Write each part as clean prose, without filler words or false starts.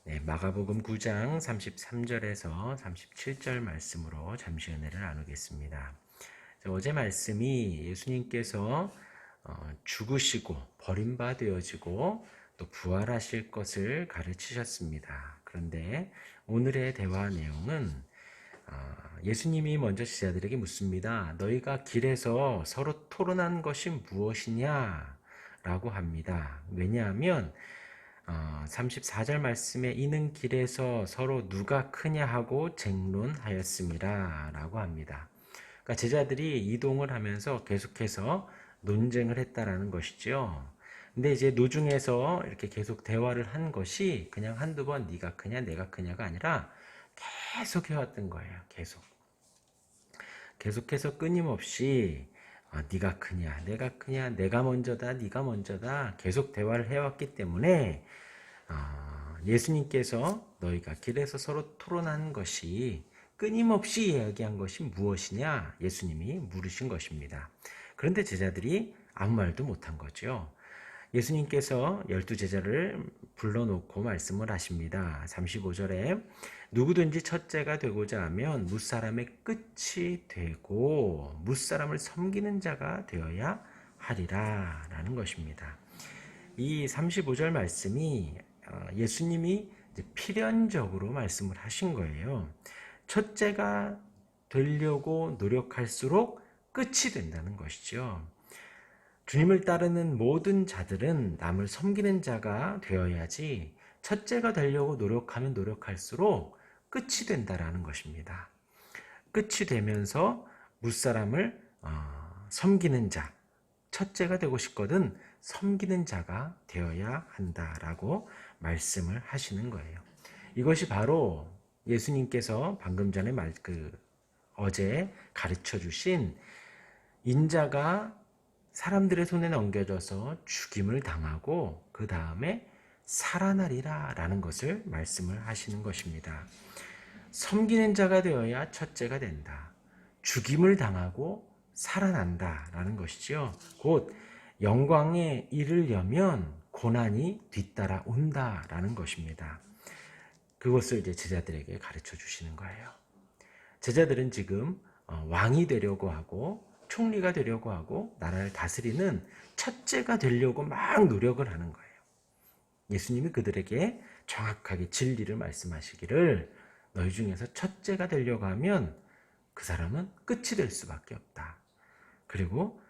네, 마가복음 9장 33절에서 37절 말씀으로 잠시 은혜를 나누겠습니다. 어제 말씀이 예수님께서 죽으시고 버림받아지고 또 부활하실 것을 가르치셨습니다. 그런데 오늘의 대화 내용은 예수님이 먼저 제자들에게 묻습니다. 너희가 길에서 서로 토론한 것이 무엇이냐? 라고 합니다. 왜냐하면 34절 말씀에 이는 길에서 서로 누가 크냐 하고 쟁론하였습니다. 라고 합니다. 그러니까 제자들이 이동을 하면서 계속해서 논쟁을 했다라는 것이죠. 근데 이제 노중에서 이렇게 계속 대화를 한 것이 그냥 한두 번 네가 크냐 내가 크냐가 아니라 계속 해왔던 거예요. 계속해서 끊임없이 네가 크냐 내가 크냐 내가 먼저다 네가 먼저다 계속 대화를 해왔기 때문에 예수님께서 너희가 길에서 서로 토론한 것이 끊임없이 이야기한 것이 무엇이냐 예수님이 물으신 것입니다. 그런데 제자들이 아무 말도 못한 거죠. 예수님께서 12제자를 불러놓고 말씀을 하십니다. 35절에 누구든지 첫째가 되고자 하면 뭇사람의 끝이 되고 뭇사람을 섬기는 자가 되어야 하리라 라는 것입니다. 이 35절 말씀이 예수님이 필연적으로 말씀을 하신 거예요. 첫째가 되려고 노력할수록 끝이 된다는 것이죠. 주님을 따르는 모든 자들은 남을 섬기는 자가 되어야지 첫째가 되려고 노력하면 노력할수록 끝이 된다라는 것입니다. 끝이 되면서 무사람을 섬기는 자, 첫째가 되고 싶거든 섬기는 자가 되어야 한다라고 말씀을 하시는 거예요. 이것이 바로 예수님께서 방금 전에 어제 가르쳐 주신 인자가 사람들의 손에 넘겨져서 죽임을 당하고 그 다음에 살아나리라 라는 것을 말씀을 하시는 것입니다. 섬기는 자가 되어야 첫째가 된다. 죽임을 당하고 살아난다 라는 것이죠. 곧 영광에 이르려면 고난이 뒤따라 온다 라는 것입니다. 그것을 이제 제자들에게 가르쳐 주시는 거예요. 제자들은 지금 왕이 되려고 하고 총리가 되려고 하고 나라를 다스리는 첫째가 되려고 막 노력을 하는 거예요. 예수님이 그들에게 정확하게 진리를 말씀하시기를 너희 중에서 첫째가 되려고 하면 그 사람은 끝이 될 수밖에 없다. 그리고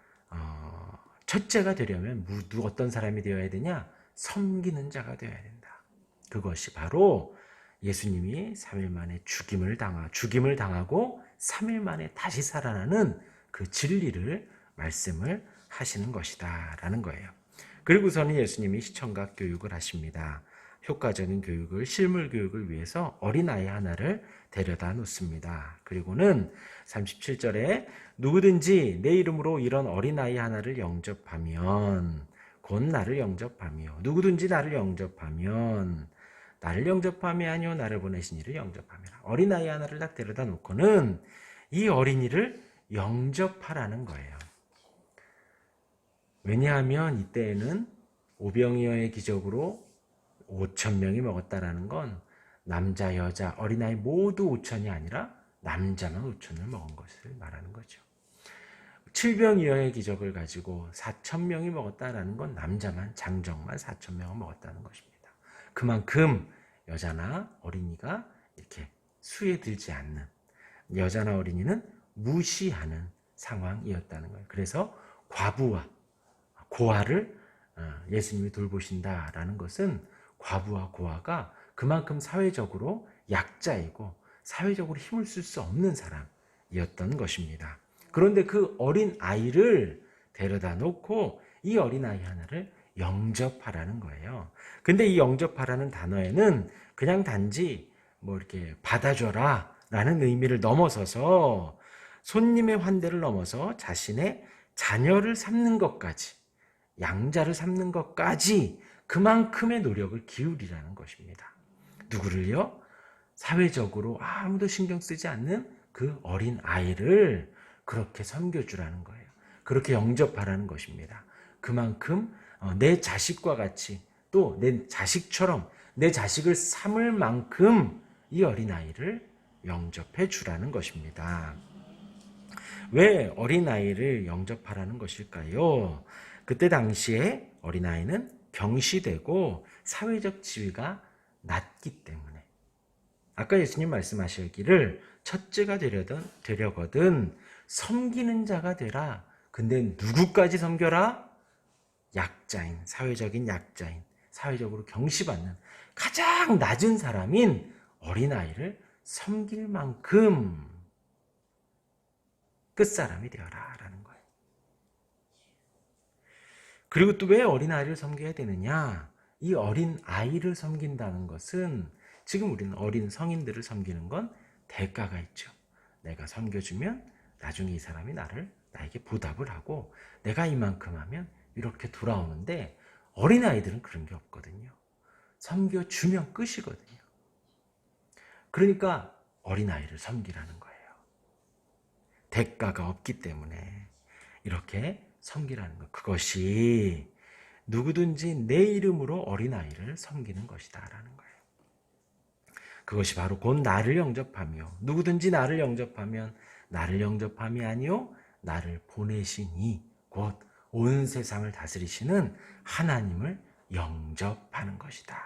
첫째가 되려면 어떤 사람이 되어야 되냐? 섬기는 자가 되어야 된다. 그것이 바로 예수님이 3일 만에 죽임을 당하고 3일 만에 다시 살아나는 그 진리를 말씀을 하시는 것이다 라는 거예요. 그리고서는 예수님이 시청각 교육을 하십니다. 효과적인 교육을, 실물 교육을 위해서 어린아이 하나를 데려다 놓습니다. 그리고는 37절에 누구든지 내 이름으로 이런 어린아이 하나를 영접하면 곧 나를 영접하며 누구든지 나를 영접하면 나를 영접함이 아니요 나를 보내신 이를 영접함이라. 어린아이 하나를 딱 데려다 놓고는 이 어린이를 영접하라는 거예요. 왜냐하면 이때에는 오병이어의 기적으로 5,000명이 먹었다라는 건 남자, 여자, 어린아이 모두 5,000이 아니라 남자만 5,000을 먹은 것을 말하는 거죠. 7병이어의 기적을 가지고 4,000명이 먹었다라는 건 남자만, 장정만 4,000명을 먹었다는 것입니다. 그만큼 여자나 어린이가 이렇게 수에 들지 않는, 여자나 어린이는 무시하는 상황이었다는 거예요. 그래서 과부와 고아를 예수님이 돌보신다라는 것은 과부와 고아가 그만큼 사회적으로 약자이고 사회적으로 힘을 쓸 수 없는 사람이었던 것입니다. 그런데 그 어린 아이를 데려다 놓고 이 어린 아이 하나를 영접하라는 거예요. 근데 이 영접하라는 단어에는 그냥 단지 이렇게 받아줘라 라는 의미를 넘어서서 손님의 환대를 넘어서 자신의 자녀를 삼는 것까지, 양자를 삼는 것까지 그만큼의 노력을 기울이라는 것입니다. 누구를요? 사회적으로 아무도 신경 쓰지 않는 그 어린 아이를 그렇게 섬겨주라는 거예요. 그렇게 영접하라는 것입니다. 그만큼 내 자식과 같이 또 내 자식처럼 내 자식을 삼을 만큼 이 어린아이를 영접해 주라는 것입니다. 왜 어린아이를 영접하라는 것일까요? 그때 당시에 어린아이는 경시되고 사회적 지위가 낮기 때문에, 아까 예수님 말씀하시기를 첫째가 되려거든 섬기는 자가 되라. 근데 누구까지 섬겨라? 약자인, 사회적인 약자인, 사회적으로 경시받는 가장 낮은 사람인 어린아이를 섬길 만큼 끝사람이 되어라 라는 거예요. 그리고 또 왜 어린아이를 섬겨야 되느냐? 이 어린아이를 섬긴다는 것은, 지금 우리는 어린 성인들을 섬기는 건 대가가 있죠. 내가 섬겨주면 나중에 이 사람이 나에게 보답을 하고 내가 이만큼 하면 이렇게 돌아오는데, 어린아이들은 그런 게 없거든요. 섬겨주면 끝이거든요. 그러니까 어린아이를 섬기라는 거예요. 대가가 없기 때문에 이렇게 섬기라는 것. 그것이 누구든지 내 이름으로 어린아이를 섬기는 것이다 라는 거예요. 그것이 바로 곧 나를 영접하며, 누구든지 나를 영접하면 나를 영접함이 아니요 나를 보내신 이 곧 온 세상을 다스리시는 하나님을 영접하는 것이다.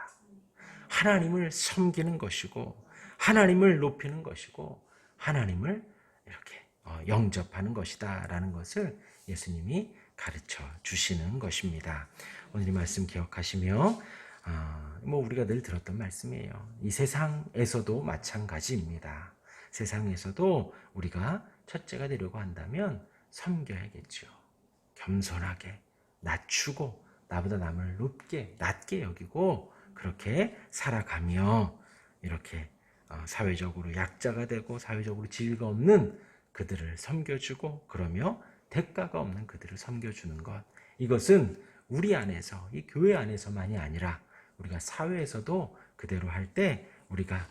하나님을 섬기는 것이고 하나님을 높이는 것이고 하나님을 이렇게 영접하는 것이다 라는 것을 예수님이 가르쳐 주시는 것입니다. 오늘 이 말씀 기억하시며 우리가 늘 들었던 말씀이에요. 이 세상에서도 마찬가지입니다. 세상에서도 우리가 첫째가 되려고 한다면 섬겨야겠죠. 겸손하게 낮추고 나보다 남을 낮게 여기고 그렇게 살아가며 이렇게 사회적으로 약자가 되고 사회적으로 지위가 없는 그들을 섬겨주고, 그러며 대가가 없는 그들을 섬겨주는 것, 이것은 우리 안에서, 이 교회 안에서만이 아니라 우리가 사회에서도 그대로 할 때 우리가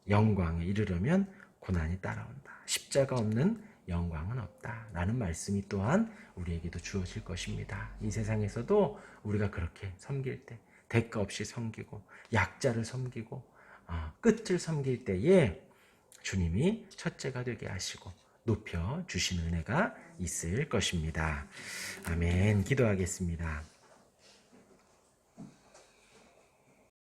영광에 이르려면 고난이 따라온다. 십자가 없는 영광은 없다 라는 말씀이 또한 우리에게도 주어질 것입니다. 이 세상에서도 우리가 그렇게 섬길 때, 대가 없이 섬기고 약자를 섬기고 끝을 섬길 때에 주님이 첫째가 되게 하시고 높여 주시는 은혜가 있을 것입니다. 아멘. 기도하겠습니다.